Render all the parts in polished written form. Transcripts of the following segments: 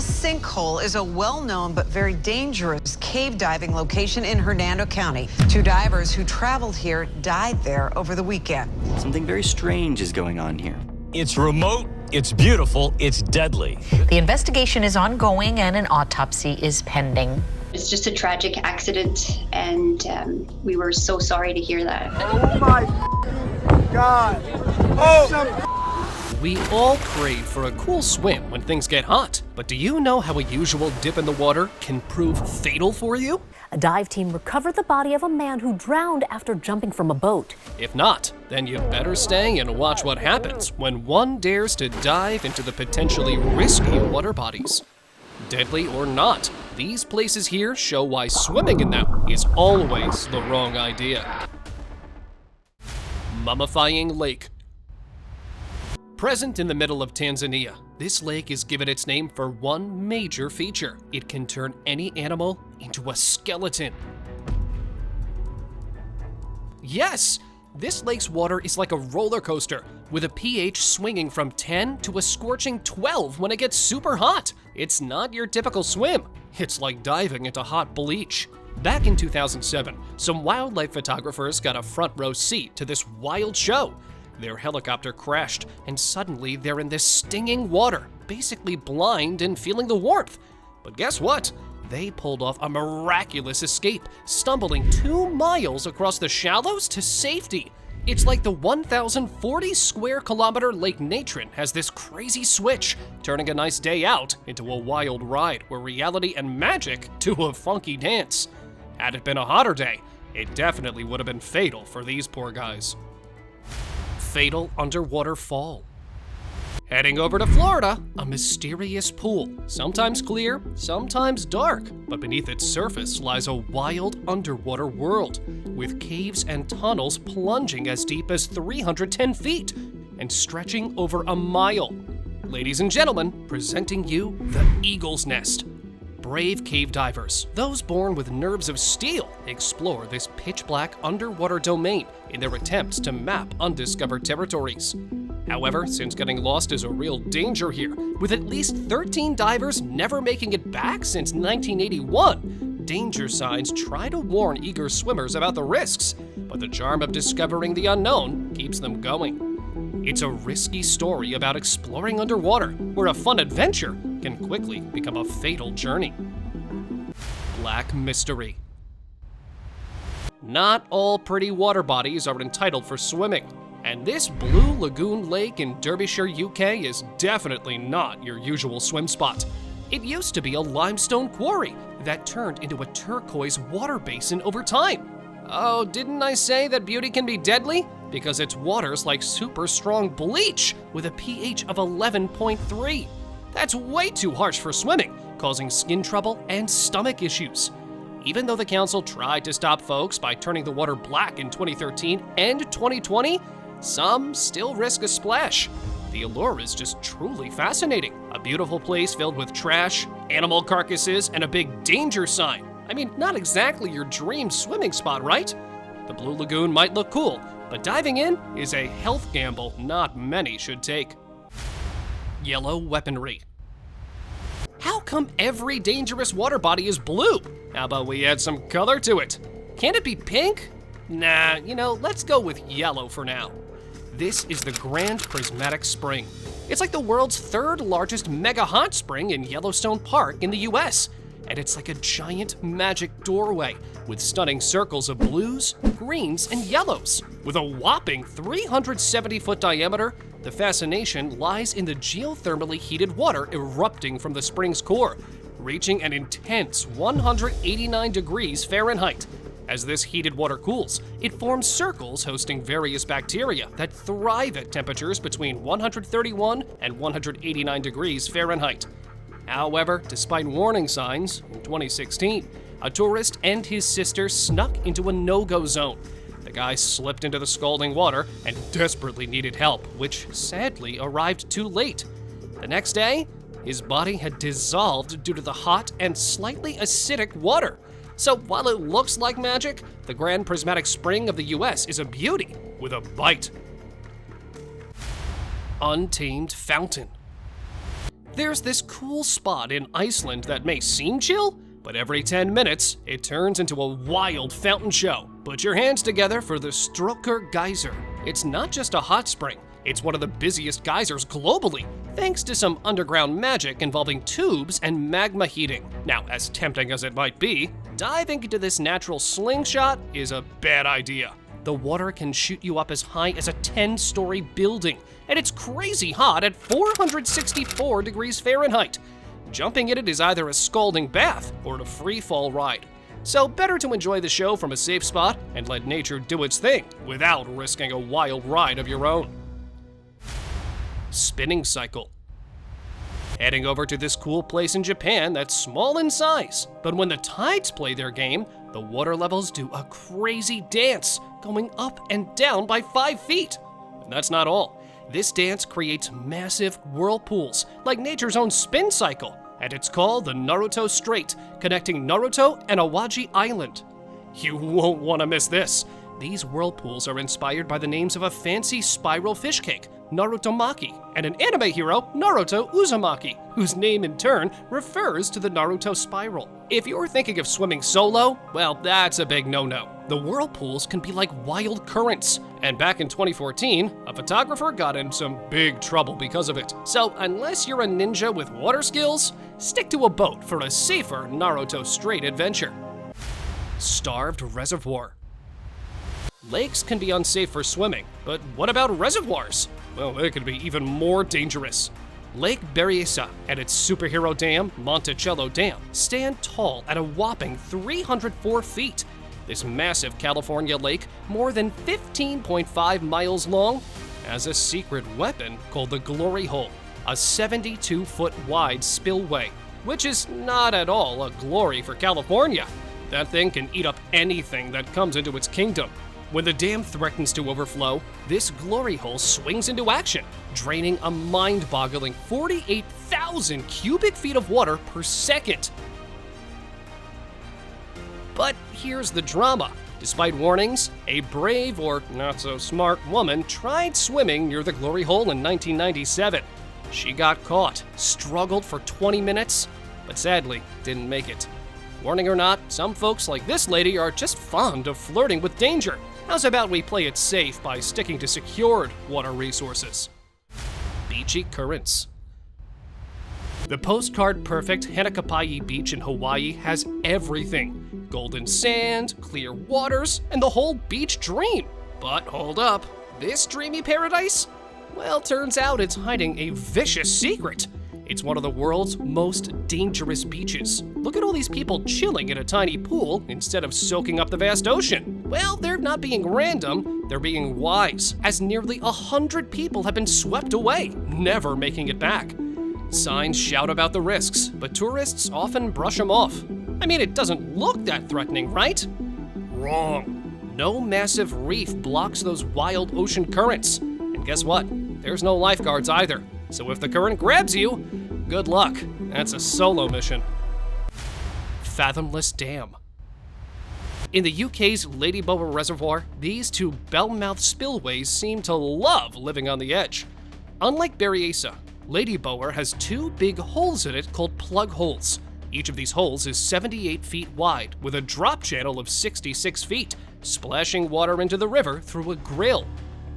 Sinkhole is a well-known but very dangerous cave diving location in Hernando County. Two divers who traveled here died there over the weekend. Something very strange is going on here. It's remote, it's beautiful, it's deadly. The investigation is ongoing and an autopsy is pending. It's just a tragic accident, and we were so sorry to hear that. Oh my God. Oh! We all crave for a cool swim when things get hot, but do you know how a usual dip in the water can prove fatal for you? A dive team recovered the body of a man who drowned after jumping from a boat. If not, then you better stay and watch what happens when one dares to dive into the potentially risky water bodies. Deadly or not, these places here show why swimming in them is always the wrong idea. Mummifying Lake. Present in the middle of Tanzania, this lake is given its name for one major feature. It can turn any animal into a skeleton. Yes! This lake's water is like a roller coaster, with a pH swinging from 10 to a scorching 12 when it gets super hot. It's not your typical swim. It's like diving into hot bleach. Back in 2007, some wildlife photographers got a front row seat to this wild show. Their helicopter crashed, and suddenly they're in this stinging water, basically blind and feeling the warmth. But guess what? They pulled off a miraculous escape, stumbling 2 miles across the shallows to safety. It's like the 1,040 square kilometer Lake Natron has this crazy switch, turning a nice day out into a wild ride where reality and magic do a funky dance. Had it been a hotter day, it definitely would have been fatal for these poor guys. Fatal underwater fall. Heading over to Florida, a mysterious pool, sometimes clear, sometimes dark, but beneath its surface lies a wild underwater world, with caves and tunnels plunging as deep as 310 feet and stretching over a mile. Ladies and gentlemen, presenting you the Eagle's Nest. Brave cave divers, those born with nerves of steel, explore this pitch-black underwater domain in their attempts to map undiscovered territories. However, since getting lost is a real danger here, with at least 13 divers never making it back since 1981, danger signs try to warn eager swimmers about the risks, but the charm of discovering the unknown keeps them going. It's a risky story about exploring underwater, where a fun adventure can quickly become a fatal journey. Black Mystery. Not all pretty water bodies are entitled for swimming, and this Blue Lagoon lake in Derbyshire, UK is definitely not your usual swim spot. It used to be a limestone quarry that turned into a turquoise water basin over time. Oh, didn't I say that beauty can be deadly? Because its water's like super strong bleach with a pH of 11.3. That's way too harsh for swimming, causing skin trouble and stomach issues. Even though the council tried to stop folks by turning the water black in 2013 and 2020, some still risk a splash. The allure is just truly fascinating. A beautiful place filled with trash, animal carcasses, and a big danger sign. I mean, not exactly your dream swimming spot, right? The Blue Lagoon might look cool, but diving in is a health gamble not many should take. Yellow weaponry. How come every dangerous water body is blue? How about we add some color to it? Can't it be pink? Nah, let's go with yellow for now. This is the Grand Prismatic Spring. It's like the world's 3rd largest mega hot spring in Yellowstone Park in the US. And it's like a giant magic doorway with stunning circles of blues, greens, and yellows. With a whopping 370-foot diameter, the fascination lies in the geothermally heated water erupting from the spring's core, reaching an intense 189 degrees Fahrenheit. As this heated water cools, it forms circles hosting various bacteria that thrive at temperatures between 131 and 189 degrees Fahrenheit. However, despite warning signs, in 2016, a tourist and his sister snuck into a no-go zone. The guy slipped into the scalding water and desperately needed help, which sadly arrived too late. The next day, his body had dissolved due to the hot and slightly acidic water. So while it looks like magic, the Grand Prismatic Spring of the US is a beauty with a bite. Untamed Fountain. There's this cool spot in Iceland that may seem chill, but every 10 minutes, it turns into a wild fountain show. Put your hands together for the Strokkur geyser. It's not just a hot spring, it's one of the busiest geysers globally, thanks to some underground magic involving tubes and magma heating. Now, as tempting as it might be, diving into this natural slingshot is a bad idea. The water can shoot you up as high as a 10-story building, and it's crazy hot at 464 degrees Fahrenheit. Jumping in it is either a scalding bath or a free-fall ride. So better to enjoy the show from a safe spot and let nature do its thing without risking a wild ride of your own. Spinning cycle. Heading over to this cool place in Japan that's small in size, but when the tides play their game, the water levels do a crazy dance, going up and down by 5 feet. And that's not all. This dance creates massive whirlpools, like nature's own spin cycle, and it's called the Naruto Strait, connecting Naruto and Awaji Island. You won't want to miss this. These whirlpools are inspired by the names of a fancy spiral fish cake, Narutomaki, and an anime hero, Naruto Uzumaki, whose name in turn refers to the Naruto spiral. If you're thinking of swimming solo, well, that's a big no-no. The whirlpools can be like wild currents, and back in 2014, a photographer got in some big trouble because of it. So unless you're a ninja with water skills, stick to a boat for a safer Naruto Strait adventure. Starved reservoir. Lakes can be unsafe for swimming, but what about reservoirs? Well, they could be even more dangerous. Lake Berryessa and its superhero dam, Monticello Dam, stand tall at a whopping 304 feet. This massive California lake, more than 15.5 miles long, has a secret weapon called the Glory Hole, a 72-foot wide spillway, which is not at all a glory for California. That thing can eat up anything that comes into its kingdom. When the dam threatens to overflow, this glory hole swings into action, draining a mind-boggling 48,000 cubic feet of water per second. But here's the drama. Despite warnings, a brave or not-so-smart woman tried swimming near the glory hole in 1997. She got caught, struggled for 20 minutes, but sadly didn't make it. Warning or not, some folks like this lady are just fond of flirting with danger. How's about we play it safe by sticking to secured water resources? Beachy currents. The postcard-perfect Hanakapiai beach in Hawaii has everything. Golden sand, clear waters, and the whole beach dream. But hold up, this dreamy paradise? Well, turns out it's hiding a vicious secret. It's one of the world's most dangerous beaches. Look at all these people chilling in a tiny pool instead of soaking up the vast ocean. Well, they're not being random, they're being wise, as nearly 100 people have been swept away, never making it back. Signs shout about the risks, but tourists often brush them off. I mean, it doesn't look that threatening, right? Wrong. No massive reef blocks those wild ocean currents. And guess what? There's no lifeguards either. So if the current grabs you, good luck. That's a solo mission. Fathomless Dam. In the UK's Ladybower Reservoir, these two bell-mouthed spillways seem to love living on the edge. Unlike Berryessa, Ladybower has two big holes in it called plug holes. Each of these holes is 78 feet wide, with a drop channel of 66 feet, splashing water into the river through a grill.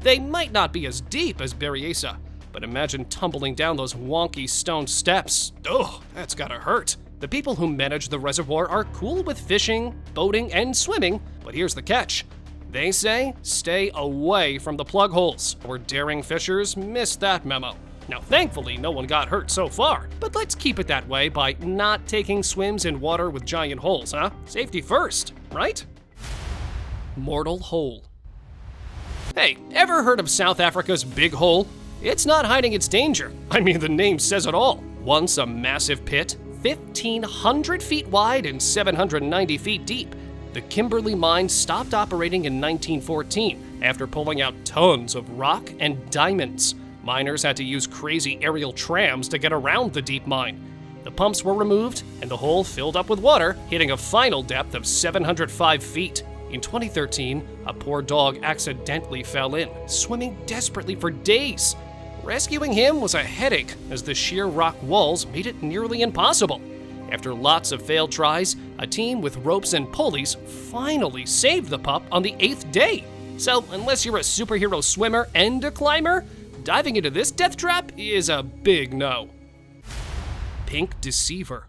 They might not be as deep as Berryessa, but imagine tumbling down those wonky stone steps. Ugh, that's gotta hurt. The people who manage the reservoir are cool with fishing, boating, and swimming, but here's the catch. They say stay away from the plug holes, or daring fishers miss that memo. Now, thankfully, no one got hurt so far, but let's keep it that way by not taking swims in water with giant holes, huh? Safety first, right? Mortal Hole. Hey, ever heard of South Africa's Big Hole? It's not hiding its danger. I mean, the name says it all. Once a massive pit, 1,500 feet wide and 790 feet deep, the Kimberley mine stopped operating in 1914 after pulling out tons of rock and diamonds. Miners had to use crazy aerial trams to get around the deep mine. The pumps were removed, and the hole filled up with water, hitting a final depth of 705 feet. In 2013, a poor dog accidentally fell in, swimming desperately for days. Rescuing him was a headache, as the sheer rock walls made it nearly impossible. After lots of failed tries, a team with ropes and pulleys finally saved the pup on the 8th day. So, unless you're a superhero swimmer and a climber, diving into this death trap is a big no. Pink Deceiver.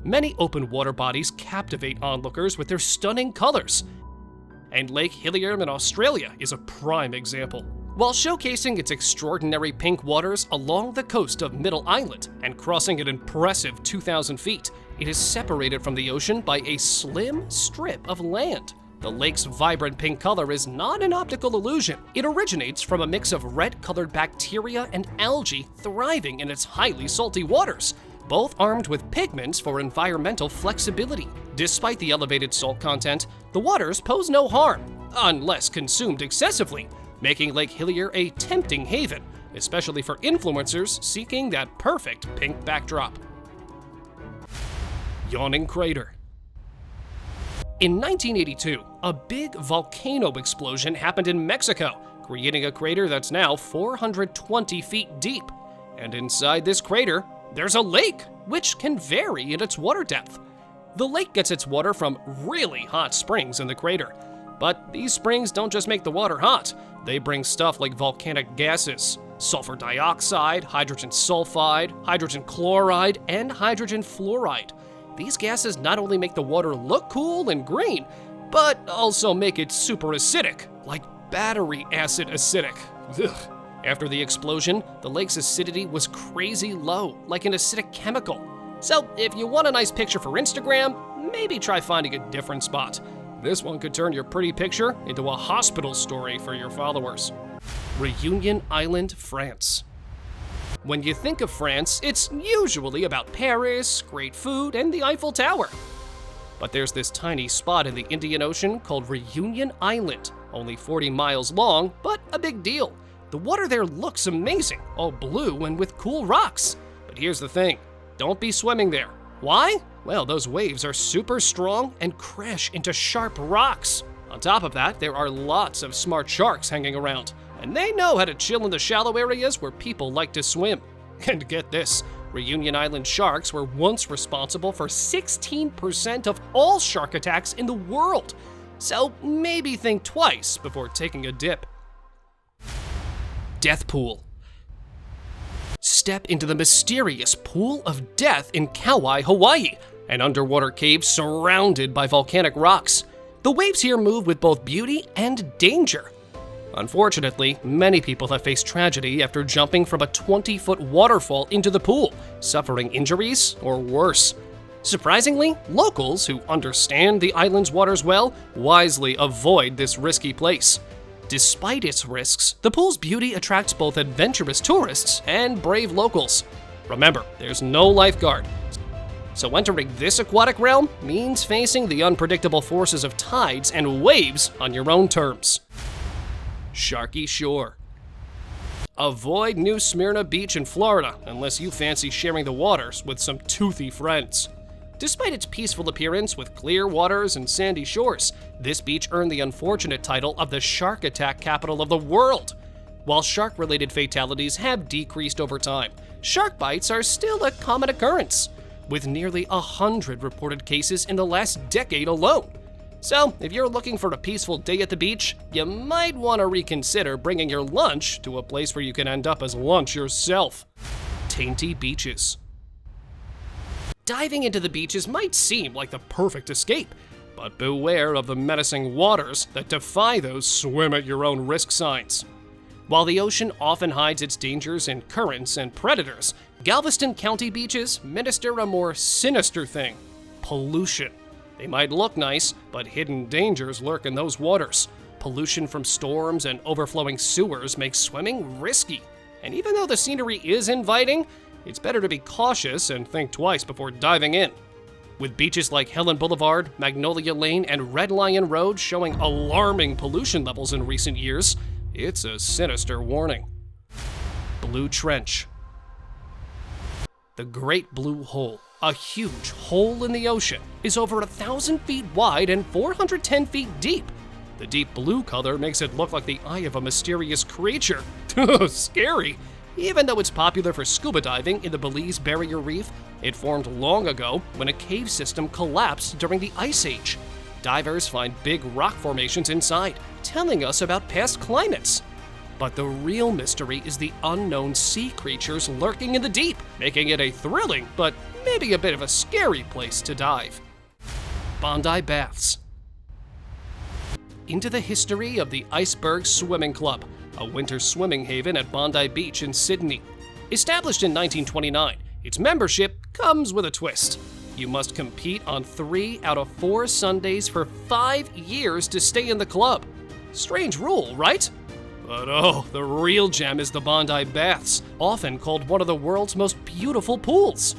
Many open water bodies captivate onlookers with their stunning colors, and Lake Hillier in Australia is a prime example. While showcasing its extraordinary pink waters along the coast of Middle Island and crossing an impressive 2,000 feet, it is separated from the ocean by a slim strip of land. The lake's vibrant pink color is not an optical illusion. It originates from a mix of red-colored bacteria and algae thriving in its highly salty waters, both armed with pigments for environmental flexibility. Despite the elevated salt content, the waters pose no harm, unless consumed excessively, making Lake Hillier a tempting haven, especially for influencers seeking that perfect pink backdrop. Yawning Crater. In 1982, a big volcano explosion happened in Mexico, creating a crater that's now 420 feet deep. And inside this crater, there's a lake, which can vary in its water depth. The lake gets its water from really hot springs in the crater. But these springs don't just make the water hot. They bring stuff like volcanic gases, sulfur dioxide, hydrogen sulfide, hydrogen chloride, and hydrogen fluoride. These gases not only make the water look cool and green, but also make it super acidic, like battery acid acidic. Ugh. After the explosion, the lake's acidity was crazy low, like an acidic chemical. So if you want a nice picture for Instagram, maybe try finding a different spot. This one could turn your pretty picture into a hospital story for your followers. Reunion Island, France. When you think of France, it's usually about Paris, great food, and the Eiffel Tower. But there's this tiny spot in the Indian Ocean called Reunion Island, only 40 miles long, but a big deal. The water there looks amazing, all blue and with cool rocks. But here's the thing, don't be swimming there. Why? Well, those waves are super strong and crash into sharp rocks. On top of that, there are lots of smart sharks hanging around, and they know how to chill in the shallow areas where people like to swim. And get this, Reunion Island sharks were once responsible for 16% of all shark attacks in the world. So maybe think twice before taking a dip. Death Pool. Step into the mysterious Pool of Death in Kauai, Hawaii, an underwater cave surrounded by volcanic rocks. The waves here move with both beauty and danger. Unfortunately, many people have faced tragedy after jumping from a 20-foot waterfall into the pool, suffering injuries or worse. Surprisingly, locals who understand the island's waters well wisely avoid this risky place. Despite its risks, the pool's beauty attracts both adventurous tourists and brave locals. Remember, there's no lifeguard, so entering this aquatic realm means facing the unpredictable forces of tides and waves on your own terms. Sharky Shore. Avoid New Smyrna Beach in Florida unless you fancy sharing the waters with some toothy friends. Despite its peaceful appearance with clear waters and sandy shores, this beach earned the unfortunate title of the shark attack capital of the world. While shark-related fatalities have decreased over time, shark bites are still a common occurrence, with nearly 100 reported cases in the last decade alone. So, if you're looking for a peaceful day at the beach, you might want to reconsider bringing your lunch to a place where you can end up as lunch yourself. Tainty beaches. Diving into the beaches might seem like the perfect escape, but beware of the menacing waters that defy those swim-at-your-own-risk signs. While the ocean often hides its dangers in currents and predators, Galveston County beaches minister a more sinister thing: pollution. They might look nice, but hidden dangers lurk in those waters. Pollution from storms and overflowing sewers makes swimming risky. And even though the scenery is inviting, it's better to be cautious and think twice before diving in. With beaches like Helen Boulevard, Magnolia Lane, and Red Lion Road showing alarming pollution levels in recent years, it's a sinister warning. Blue Trench. The Great Blue Hole, a huge hole in the ocean, is over 1,000 feet wide and 410 feet deep. The deep blue color makes it look like the eye of a mysterious creature Scary. Even though it's popular for scuba diving in the Belize Barrier Reef, it formed long ago when a cave system collapsed during the Ice Age. Divers find big rock formations inside, telling us about past climates. But the real mystery is the unknown sea creatures lurking in the deep, making it a thrilling but maybe a bit of a scary place to dive. Bondi Baths. Into the history of the Iceberg Swimming Club, a winter swimming haven at Bondi Beach in Sydney. Established in 1929, its membership comes with a twist. You must compete on 3 out of 4 Sundays for 5 years to stay in the club. Strange rule, right? But oh, the real gem is the Bondi Baths, often called one of the world's most beautiful pools.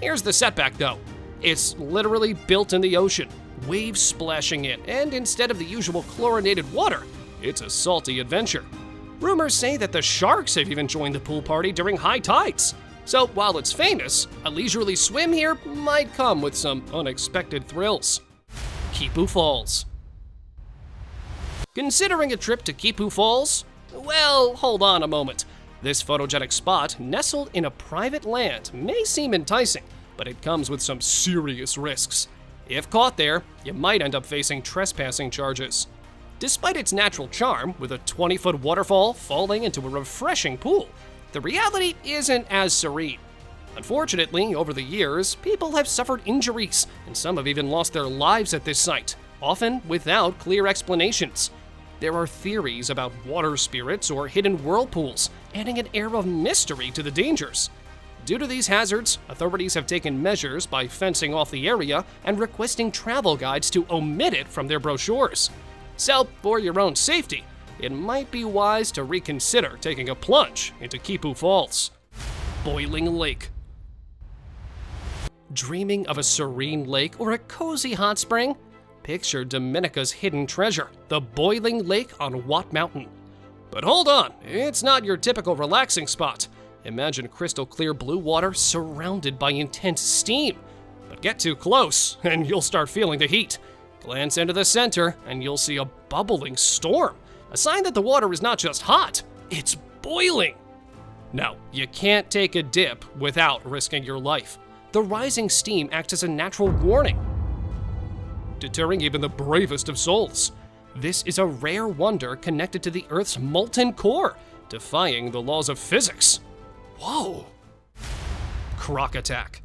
Here's the setback though. It's literally built in the ocean, waves splashing in, and instead of the usual chlorinated water, it's a salty adventure. Rumors say that the sharks have even joined the pool party during high tides. So while it's famous, a leisurely swim here might come with some unexpected thrills. Kipu Falls. Considering a trip to Kipu Falls? Well, hold on a moment. This photogenic spot, nestled in a private land, may seem enticing, but it comes with some serious risks. If caught there, you might end up facing trespassing charges. Despite its natural charm, with a 20-foot waterfall falling into a refreshing pool, the reality isn't as serene. Unfortunately, over the years, people have suffered injuries, and some have even lost their lives at this site, often without clear explanations. There are theories about water spirits or hidden whirlpools, adding an air of mystery to the dangers. Due to these hazards, authorities have taken measures by fencing off the area and requesting travel guides to omit it from their brochures. So, for your own safety, it might be wise to reconsider taking a plunge into Kipu Falls. Boiling Lake. Dreaming of a serene lake or a cozy hot spring? Picture Dominica's hidden treasure, the Boiling Lake on Watt Mountain. But hold on, it's not your typical relaxing spot. Imagine crystal clear blue water surrounded by intense steam. But get too close and you'll start feeling the heat. Glance into the center and you'll see a bubbling storm, a sign that the water is not just hot, it's boiling. No, you can't take a dip without risking your life. The rising steam acts as a natural warning, deterring even the bravest of souls. This is a rare wonder connected to the Earth's molten core, defying the laws of physics. Whoa! Croc attack.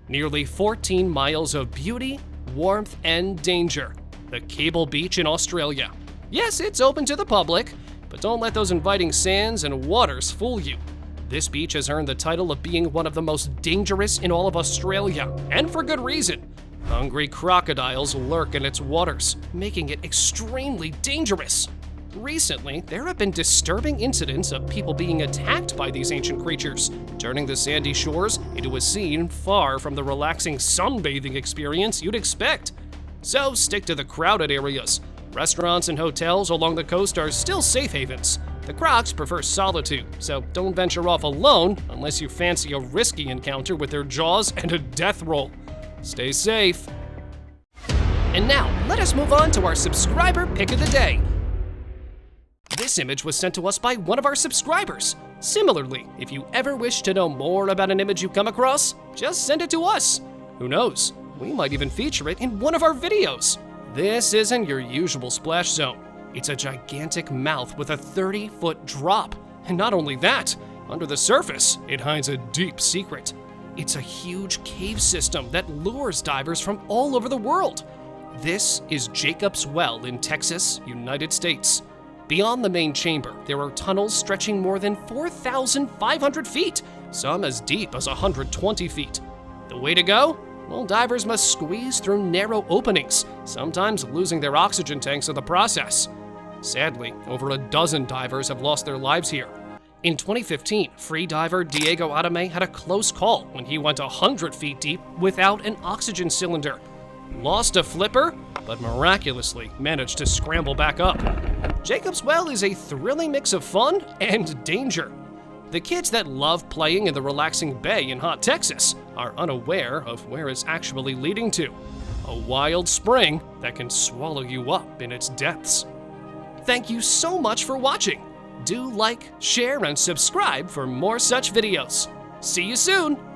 Nearly 14 miles of beauty, warmth, and danger. The Cable Beach in Australia. Yes, it's open to the public, but don't let those inviting sands and waters fool you. This beach has earned the title of being one of the most dangerous in all of Australia, and for good reason. Hungry crocodiles lurk in its waters, making it extremely dangerous. Recently, there have been disturbing incidents of people being attacked by these ancient creatures, turning the sandy shores into a scene far from the relaxing sunbathing experience you'd expect. So stick to the crowded areas. Restaurants and hotels along the coast are still safe havens. The crocs prefer solitude, so don't venture off alone unless you fancy a risky encounter with their jaws and a death roll. Stay safe. And now, let us move on to our subscriber pick of the day. This image was sent to us by one of our subscribers. Similarly, if you ever wish to know more about an image you come across, just send it to us. Who knows, we might even feature it in one of our videos. This isn't your usual splash zone. It's a gigantic mouth with a 30-foot drop. And not only that, under the surface, it hides a deep secret. It's a huge cave system that lures divers from all over the world. This is Jacob's Well in Texas, United States. Beyond the main chamber, there are tunnels stretching more than 4,500 feet, some as deep as 120 feet. The way to go? Well, divers must squeeze through narrow openings, sometimes losing their oxygen tanks in the process. Sadly, over a dozen divers have lost their lives here. In 2015, free diver Diego Adame had a close call when he went 100 feet deep without an oxygen cylinder. Lost a flipper, but miraculously managed to scramble back up. Jacob's Well is a thrilling mix of fun and danger. The kids that love playing in the relaxing bay in hot Texas are unaware of where it's actually leading to. A wild spring that can swallow you up in its depths. Thank you so much for watching. Do like, share, and subscribe for more such videos. See you soon!